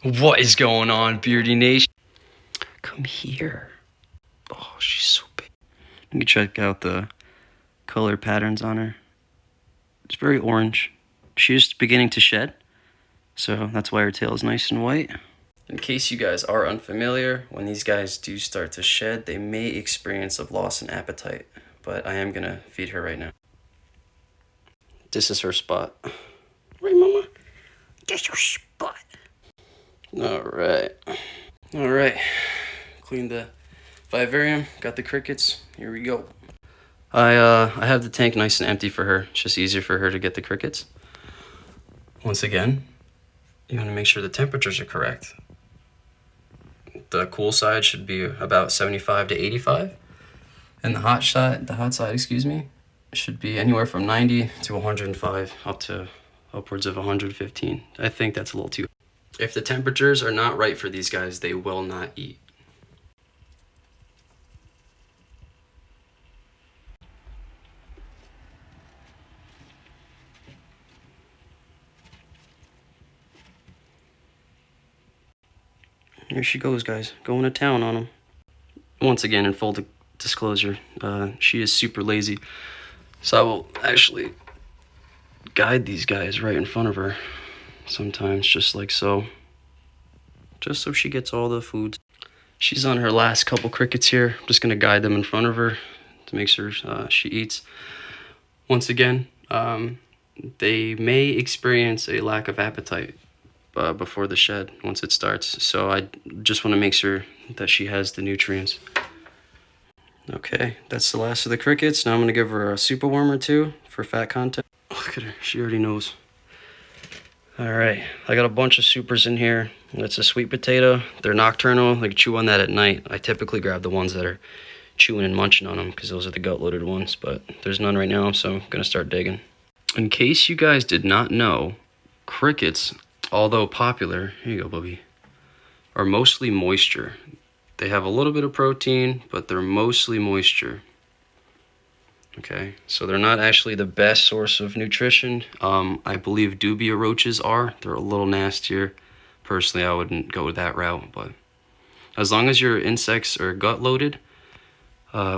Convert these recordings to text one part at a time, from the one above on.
What is going on, Beardy Nation? Come here. Oh, she's so big. You can check out the color patterns on her. It's very orange. She is beginning to shed, so that's why her tail is nice and white. In case you guys are unfamiliar, when these guys do start to shed, they may experience a loss in appetite, but I am gonna feed her right now. This is her spot. Right, Mama? That's your spot. Alright. Alright. Clean the vivarium, got the crickets. Here we go. I have the tank nice and empty for her. It's just easier for her to get the crickets. Once again, you want to make sure the temperatures are correct. The cool side should be about 75 to 85, and the hot side, excuse me, should be anywhere from 90 to 105 up to upwards of 115. I think that's a little too. If the temperatures are not right for these guys, they will not eat. Here she goes, guys, going to town on them. Once again, in full disclosure, she is super lazy, so I will actually guide these guys right in front of her sometimes, just like so, just so she gets all the food. She's on her last couple crickets here. I'm just gonna guide them in front of her to make sure she eats. Once again, they may experience a lack of appetite before the shed once it starts, so I just want to make sure that she has the nutrients. Okay, that's the last of the crickets. Now I'm gonna give her a super worm or two for fat content. Look at her, she already knows. All right, I got a bunch of supers in here. That's a sweet potato. They're nocturnal, they can chew on that at night. I typically grab the ones that are chewing and munching on them because those are the gut-loaded ones, but there's none right now, so I'm gonna start digging. In case you guys did not know, crickets, although popular, here you go, Bubby, are mostly moisture. They have a little bit of protein, but they're mostly moisture. Okay, so they're not actually the best source of nutrition. I believe dubia roaches are. They're a little nastier. Personally, I wouldn't go that route, but as long as your insects are gut-loaded,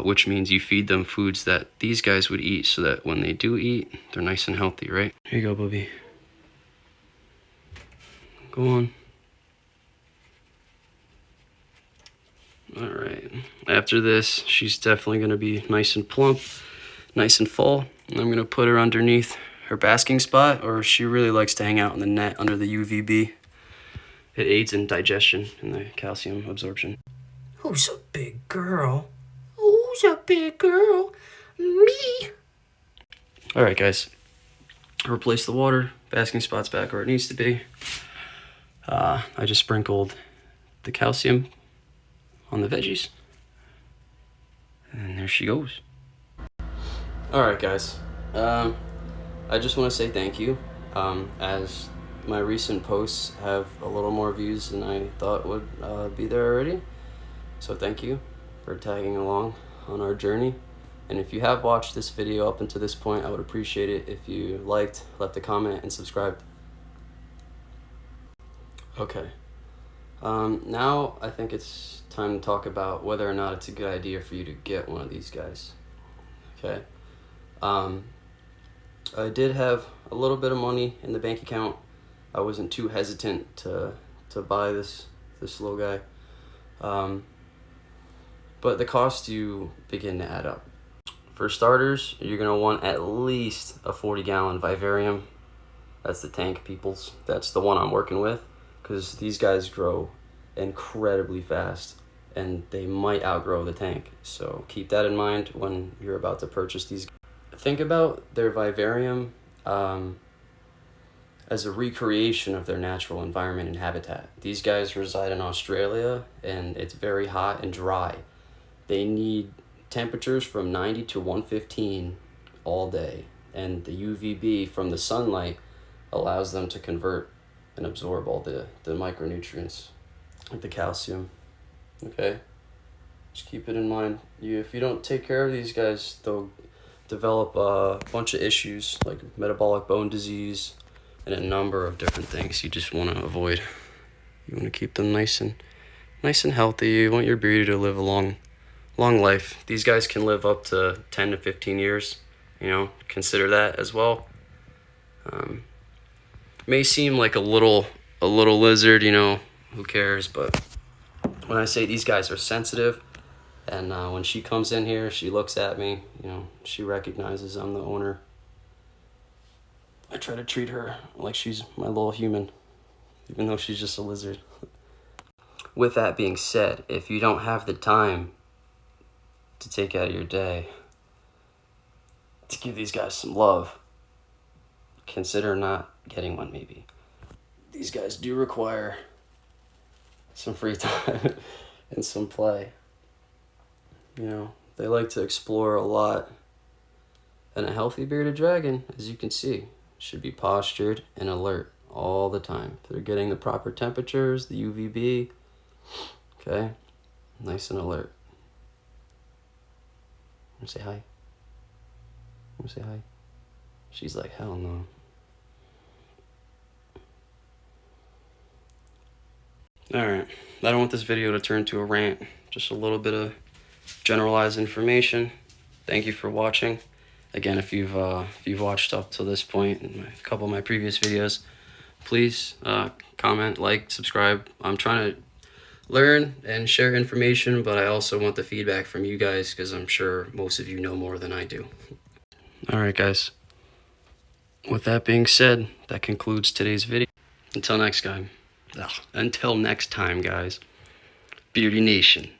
which means you feed them foods that these guys would eat so that when they do eat, they're nice and healthy, right? Here you go, Bubby. Go on. All right, after this, she's definitely gonna be nice and plump, nice and full. And I'm gonna put her underneath her basking spot, or she really likes to hang out in the net under the UVB. It aids in digestion and the calcium absorption. Who's a big girl? Who's a big girl? Me. All right, guys, replace the water. Basking spot's back where it needs to be. I just sprinkled the calcium on the veggies, and there she goes. All right, guys, I just want to say thank you, as my recent posts have a little more views than I thought would be there already, so thank you for tagging along on our journey. And if you have watched this video up until this point, I would appreciate it if you liked, left a comment, and subscribed. Okay. Now I think it's time to talk about whether or not it's a good idea for you to get one of these guys. Okay. I did have a little bit of money in the bank account. I wasn't too hesitant to buy this little guy. But the costs do begin to add up. For starters, you're gonna want at least a 40-gallon vivarium. That's the tank, peoples. That's the one I'm working with, because these guys grow incredibly fast and they might outgrow the tank. So keep that in mind when you're about to purchase these. Think about their vivarium as a recreation of their natural environment and habitat. These guys reside in Australia and it's very hot and dry. They need temperatures from 90 to 115 all day, and the UVB from the sunlight allows them to convert and absorb all the micronutrients, like the calcium. Okay, just keep it in mind. If you don't take care of these guys, they'll develop a bunch of issues like metabolic bone disease and a number of different things you just want to avoid. You want to keep them nice and healthy. You want your breeder to live a long life. These guys can live up to 10 to 15 years. You know, consider that as well. May seem like a little lizard, you know, who cares, but when I say these guys are sensitive, and when she comes in here, she looks at me, you know, she recognizes I'm the owner. I try to treat her like she's my little human, even though she's just a lizard. With that being said, if you don't have the time to take out of your day to give these guys some love, consider not getting one maybe. These guys do require some free time and some play. You know, they like to explore a lot. And a healthy bearded dragon, as you can see, should be postured and alert all the time. If they're getting the proper temperatures, the UVB, okay, nice and alert. Want to say hi? Want to say hi? She's like, hell no. Alright, I don't want this video to turn to a rant. Just a little bit of generalized information. Thank you for watching. Again, if you've watched up to this point in a couple of my previous videos, please comment, like, subscribe. I'm trying to learn and share information, but I also want the feedback from you guys because I'm sure most of you know more than I do. Alright guys, with that being said, that concludes today's video. Until next time, guys, Beardy Nation.